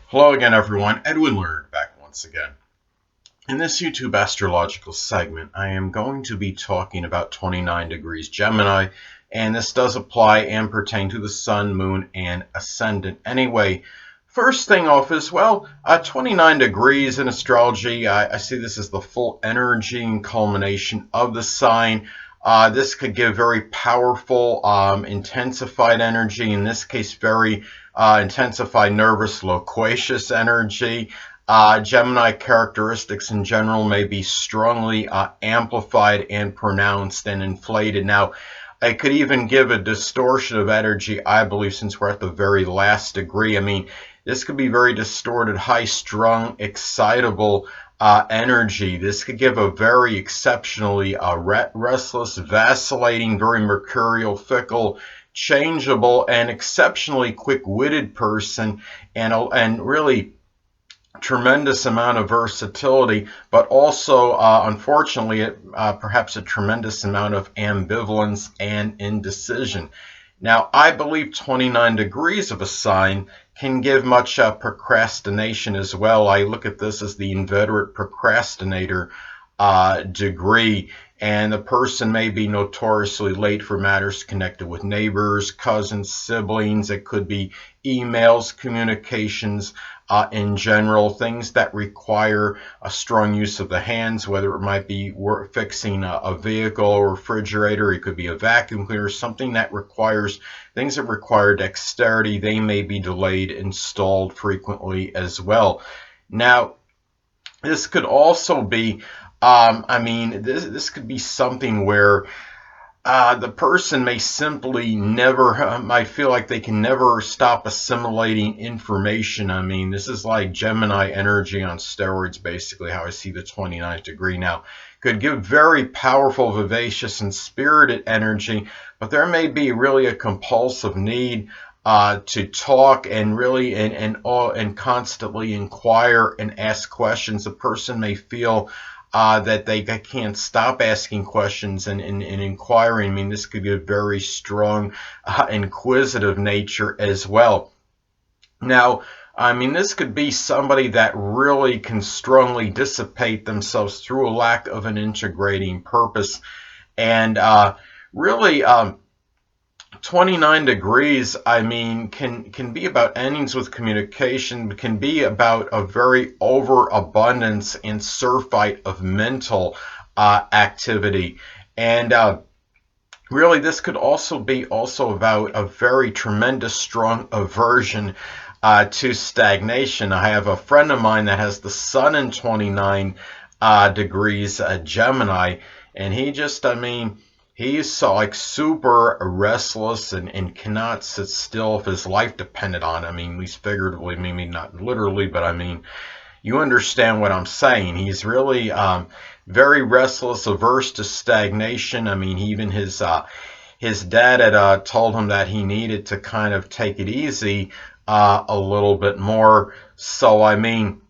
Hello again, everyone. Edwin Learnard back once again. In this YouTube astrological segment, I am going to be talking about 29 degrees Gemini, and this does apply and pertain to the Sun, Moon, and Ascendant. Anyway, first thing off is, 29 degrees in astrology, I see this as the full energy and culmination of the sign. This could give very powerful, intensified energy, in this case, very intensified, nervous, loquacious energy. Gemini characteristics in general may be strongly amplified and pronounced and inflated. Now, I could even give a distortion of energy, I believe, since we're at the very last degree. I mean, this could be very distorted, high-strung, excitable energy. This could give a very exceptionally restless, vacillating, very mercurial, fickle, changeable, and exceptionally quick-witted person, and really tremendous amount of versatility, but also, unfortunately, perhaps a tremendous amount of ambivalence and indecision. Now, I believe 29 degrees of a sign can give much procrastination as well. I look at this as the inveterate procrastinator degree, and the person may be notoriously late for matters connected with neighbors, cousins, siblings. It could be emails, communications in general, things that require a strong use of the hands, whether it might be fixing a vehicle or refrigerator, it could be a vacuum cleaner, something that requires things that require dexterity. They may be delayed, installed frequently as well. Now, this could also be this could be something where the person may simply never, might feel like they can never stop assimilating information. I mean, this is like Gemini energy on steroids, basically, how I see the 29th degree. Now, could give very powerful, vivacious, and spirited energy, but there may be really a compulsive need to talk and really and constantly inquire and ask questions. The person may feel that they can't stop asking questions and inquiring. I mean, this could be a very strong inquisitive nature as well. Now, I mean, this could be somebody that really can strongly dissipate themselves through a lack of an integrating purpose. And really, 29 degrees, I mean, can be about endings with communication, can be about a very overabundance and surfeit of mental activity. And really, this could also be about a very tremendous, strong aversion to stagnation. I have a friend of mine that has the Sun in 29 degrees Gemini, and he just, I mean, he's so like super restless and cannot sit still if his life depended on it. I mean, at least figuratively, maybe not literally, but I mean, you understand what I'm saying. He's really very restless, averse to stagnation. I mean, even his dad had told him that he needed to kind of take it easy a little bit more. So, I mean,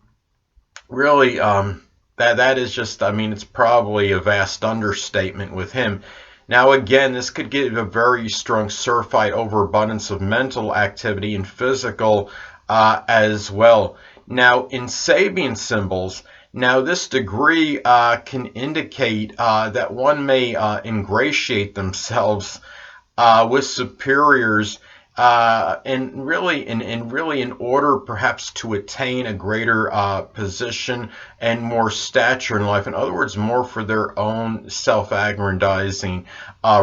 really, that is just, I mean, it's probably a vast understatement with him. Now, again, this could give a very strong surfeit overabundance of mental activity and physical as well. Now, in Sabian symbols, now this degree can indicate that one may ingratiate themselves with superiors, and really, in order perhaps to attain a greater position and more stature in life. In other words, more for their own self-aggrandizing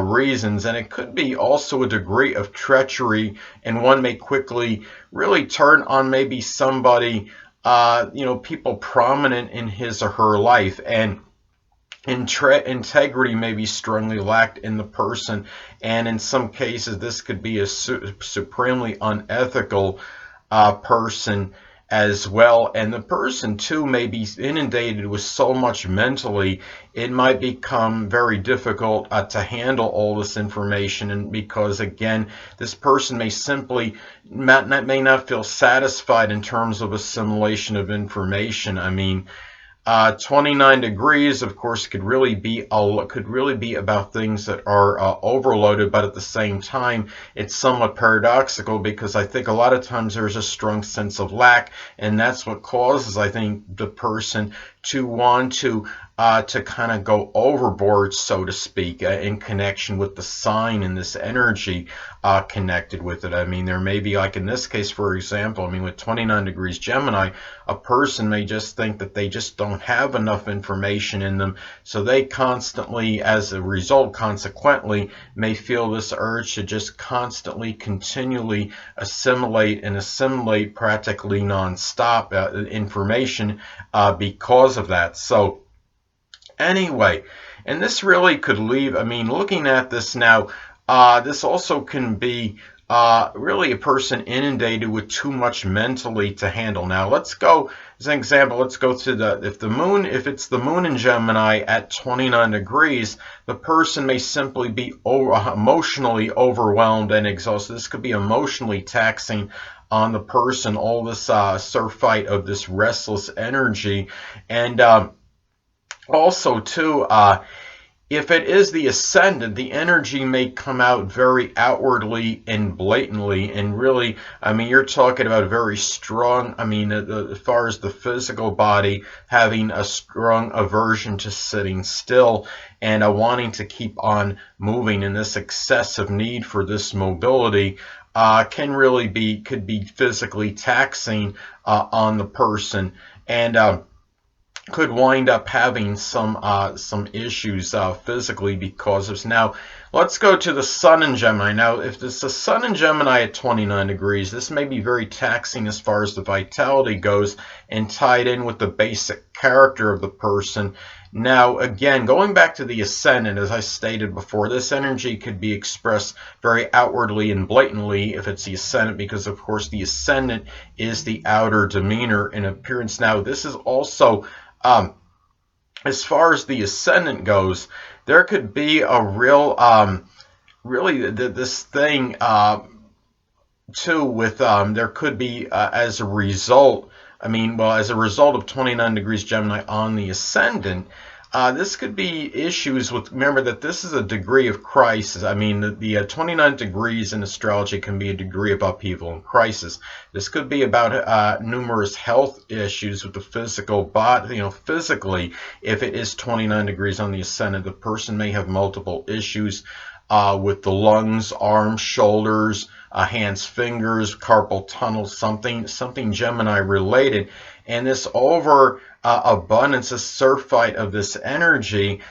reasons. And it could be also a degree of treachery, and one may quickly really turn on maybe somebody, people prominent in his or her life, and integrity may be strongly lacked in the person, and in some cases this could be a supremely unethical person as well. And the person too may be inundated with so much mentally, it might become very difficult to handle all this information. And because, again, this person may simply may not feel satisfied in terms of assimilation of information. I mean, 29 degrees, of course, could really be about things that are overloaded, but at the same time, it's somewhat paradoxical because I think a lot of times there's a strong sense of lack, and that's what causes, I think, the person to want to kind of go overboard, so to speak, in connection with the sign and this energy connected with it. I mean, there may be, like in this case, for example, I mean, with 29 degrees Gemini, a person may just think that they just don't have enough information in them, so they constantly, as a result, consequently, may feel this urge to just constantly, continually assimilate practically nonstop information because of that. So anyway, and this really could leave, I mean, looking at this now, this also can be really a person inundated with too much mentally to handle. Now, let's go, as an example, let's go to if it's the moon in Gemini at 29 degrees, the person may simply be emotionally overwhelmed and exhausted. This could be emotionally taxing on the person, all this surfeit of this restless energy. And also, too, if it is the ascendant, the energy may come out very outwardly and blatantly, and really, I mean, you're talking about a very strong, I mean, as far as the physical body, having a strong aversion to sitting still and wanting to keep on moving, and this excessive need for this mobility could be physically taxing on the person, and could wind up having some issues physically because of. Now, let's go to the Sun in Gemini. Now, if it's the Sun in Gemini at 29 degrees, this may be very taxing as far as the vitality goes, and tied in with the basic character of the person. Now, again, going back to the Ascendant, as I stated before, this energy could be expressed very outwardly and blatantly if it's the Ascendant, because, of course, the Ascendant is the outer demeanor and appearance. Now, this is also, as far as the Ascendant goes, there could be a real, really, this thing, too, with, there could be, as a result, I mean, well, as a result of 29 degrees Gemini on the Ascendant, this could be issues with, remember that this is a degree of crisis. I mean, the 29 degrees in astrology can be a degree of upheaval and crisis. This could be about numerous health issues with the physical body. You know, physically, if it is 29 degrees on the Ascendant, the person may have multiple issues with the lungs, arms, shoulders, hands, fingers, carpal tunnel, something Gemini related. And this abundance, this surfeit of this energy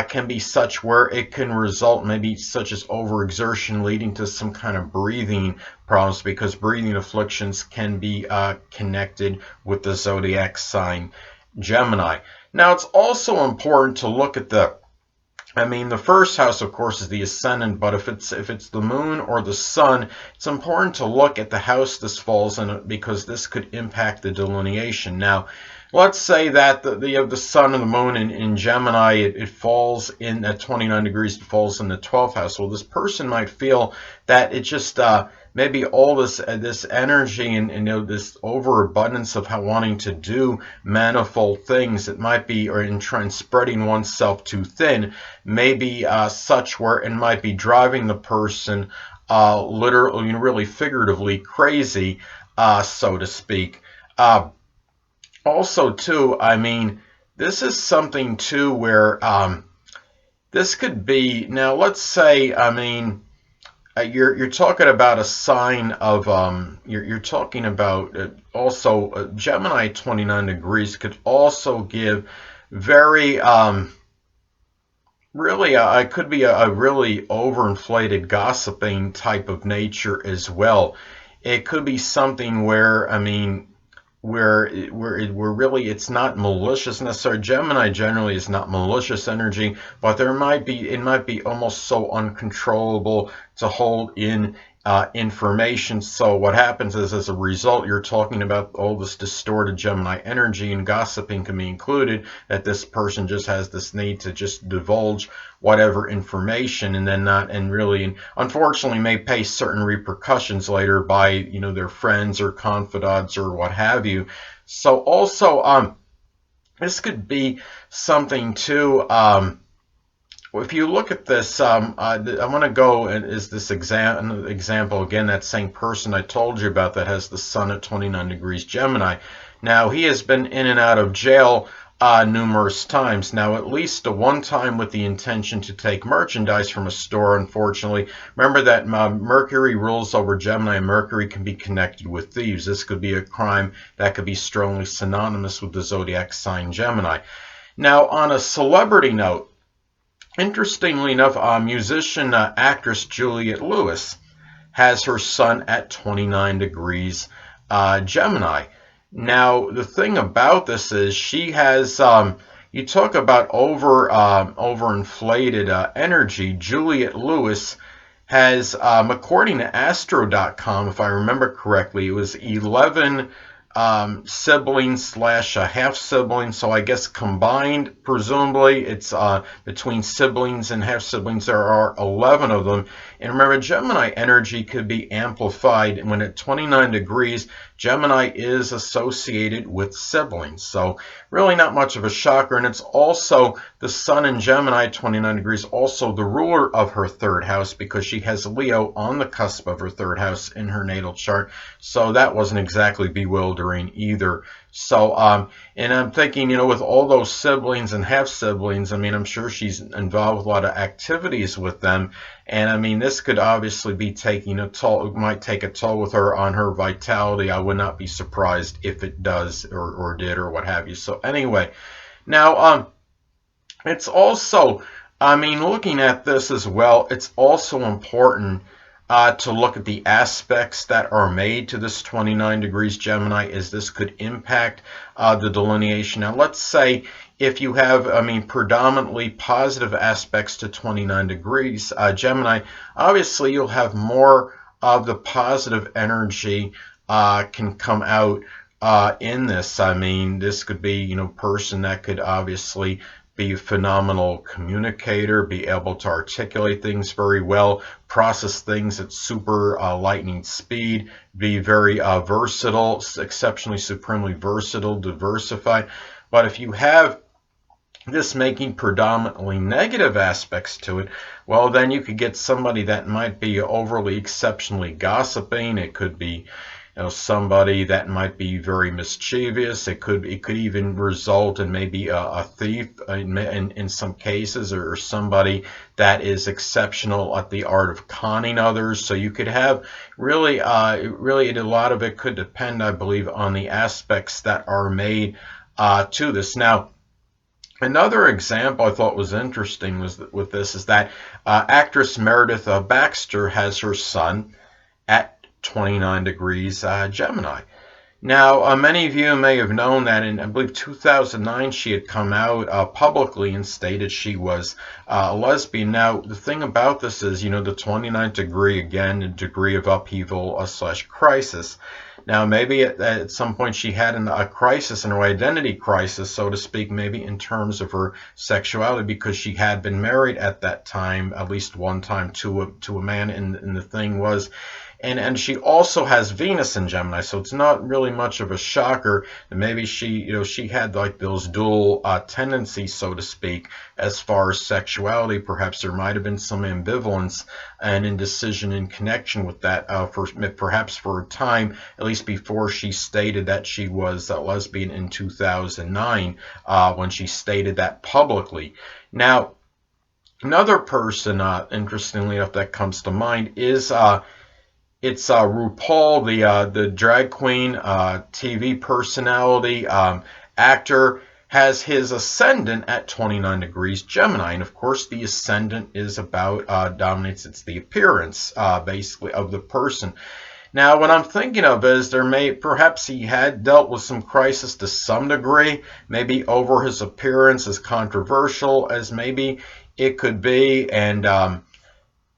can be such where it can result maybe such as overexertion, leading to some kind of breathing problems, because breathing afflictions can be connected with the zodiac sign Gemini. Now, it's also important to look at the first house, of course, is the Ascendant, but if it's the moon or the sun, it's important to look at the house this falls in, because this could impact the delineation. Now, let's say that the sun and the moon in Gemini, it falls in at 29 degrees, it falls in the 12th house. Well, this person might feel that it just maybe all this energy and this overabundance of wanting to do manifold things, it might be, or in spreading oneself too thin, maybe such where it might be driving the person literally, really figuratively crazy, so to speak. Also, too, I mean, this is something too where this could be. Now, let's say, I mean, you're talking about a sign of you're talking about also Gemini 29 degrees could also give very really it could be a really overinflated gossiping type of nature as well. It could be something where, I mean, where really it's not malicious necessarily. Gemini generally is not malicious energy, but it might be almost so uncontrollable to hold in information. So what happens is, as a result, you're talking about all this distorted Gemini energy, and gossiping can be included, that this person just has this need to just divulge whatever information, and then and unfortunately may pay certain repercussions later by their friends or confidants or what have you. So also this could be something too. If you look at this, I want to go and is this example again, that same person I told you about that has the sun at 29 degrees Gemini. Now, he has been in and out of jail numerous times. Now, at least one time with the intention to take merchandise from a store, unfortunately. Remember that Mercury rules over Gemini. Mercury can be connected with thieves. This could be a crime that could be strongly synonymous with the zodiac sign Gemini. Now, on a celebrity note, interestingly enough, musician, actress Juliette Lewis has her sun at 29 degrees Gemini. Now, the thing about this is she has, you talk about overinflated energy. Juliette Lewis has, according to Astro.com, if I remember correctly, it was 11 siblings slash half siblings, so I guess combined, presumably it's between siblings and half siblings, there are 11 of them. And remember, Gemini energy could be amplified, and when at 29 degrees, Gemini is associated with siblings, so really not much of a shocker. And it's also the sun in Gemini, 29 degrees, also the ruler of her third house, because she has Leo on the cusp of her third house in her natal chart, so that wasn't exactly bewildering either. So, and I'm thinking, with all those siblings and half siblings, I mean, I'm sure she's involved with a lot of activities with them. And I mean, this could obviously be taking a toll, it might take a toll with her on her vitality. I would not be surprised if it does or did or what have you. So anyway, now, it's also, I mean, looking at this as well, it's also important to look at the aspects that are made to this 29 degrees Gemini, as this could impact the delineation. Now, let's say if you have, I mean, predominantly positive aspects to 29 degrees Gemini, obviously you'll have more of the positive energy can come out in this. I mean, this could be, person that could obviously be a phenomenal communicator, be able to articulate things very well, process things at super lightning speed, be very versatile, exceptionally supremely versatile, diversified. But if you have this making predominantly negative aspects to it, well, then you could get somebody that might be overly exceptionally gossiping. It could be somebody that might be very mischievous. It could even result in maybe a thief in some cases, or somebody that is exceptional at the art of conning others. So you could have really a lot of it could depend, I believe, on the aspects that are made to this. Now, another example I thought was interesting with this is that actress Meredith Baxter has her sun at 29 degrees Gemini. Now, many of you may have known that in, I believe, 2009, she had come out publicly and stated she was a lesbian. Now, the thing about this is, the 29th degree, again, a degree of upheaval slash crisis. Now, maybe at some point she had a crisis, an identity crisis, so to speak, maybe in terms of her sexuality, because she had been married at that time, at least one time, to a man, and the thing was, and she also has Venus in Gemini, so it's not really much of a shocker that maybe she had like those dual tendencies, so to speak, as far as sexuality. Perhaps there might have been some ambivalence and indecision in connection with that perhaps for a time, at least before she stated that she was a lesbian in 2009, when she stated that publicly. Now, another person, interestingly enough, that comes to mind is it's RuPaul, the drag queen, TV personality, actor, has his ascendant at 29 degrees Gemini. And of course, the ascendant is about, dominates, it's the appearance, basically, of the person. Now, what I'm thinking of is perhaps he had dealt with some crisis to some degree, maybe over his appearance, as controversial as maybe it could be, and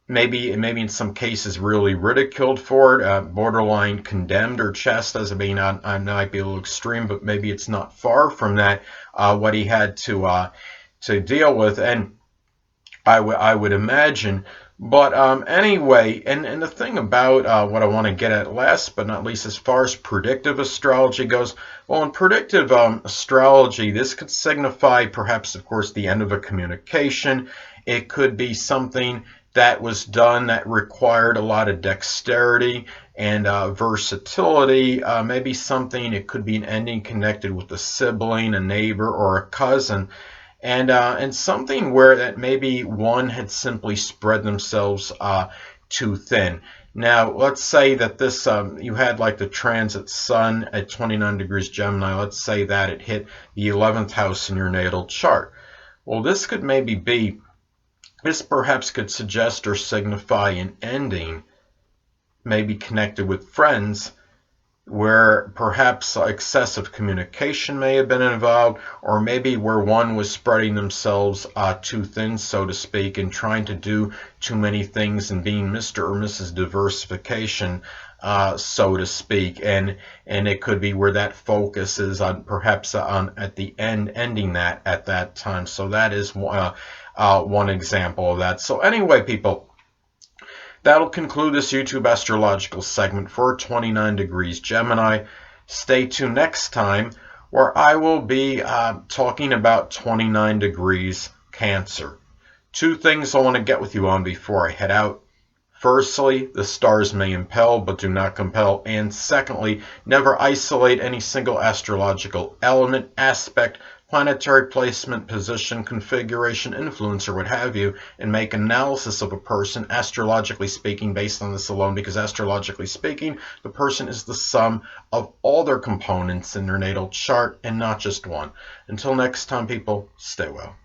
maybe in some cases really ridiculed for it, borderline condemned or chastised. I mean, I might be a little extreme, but maybe it's not far from that, what he had to deal with. And I would imagine But anyway, and the thing about what I want to get at last but not least, as far as predictive astrology goes, well, in predictive astrology, this could signify perhaps, of course, the end of a communication. It could be something that was done that required a lot of dexterity and versatility. Maybe something, it could be an ending connected with a sibling, a neighbor, or a cousin. And something where that maybe one had simply spread themselves too thin. Now, let's say that this you had like the transit sun at 29 degrees Gemini. Let's say that it hit the 11th house in your natal chart. Well, this could maybe be, this perhaps could suggest or signify an ending, maybe connected with friends, where perhaps excessive communication may have been involved, or maybe where one was spreading themselves too thin, so to speak, and trying to do too many things and being Mr. or Mrs. Diversification, so to speak, and it could be where that focus is on perhaps on at the end, ending that at that time. So that is one example of that. So anyway, people, that'll conclude this YouTube astrological segment for 29 degrees Gemini. Stay tuned next time, where I will be talking about 29 degrees Cancer. Two things I want to get with you on before I head out. Firstly, the stars may impel but do not compel. And secondly, never isolate any single astrological element, aspect, planetary placement, position, configuration, influence, or what have you, and make analysis of a person, astrologically speaking, based on this alone, because astrologically speaking, the person is the sum of all their components in their natal chart and not just one. Until next time, people, stay well.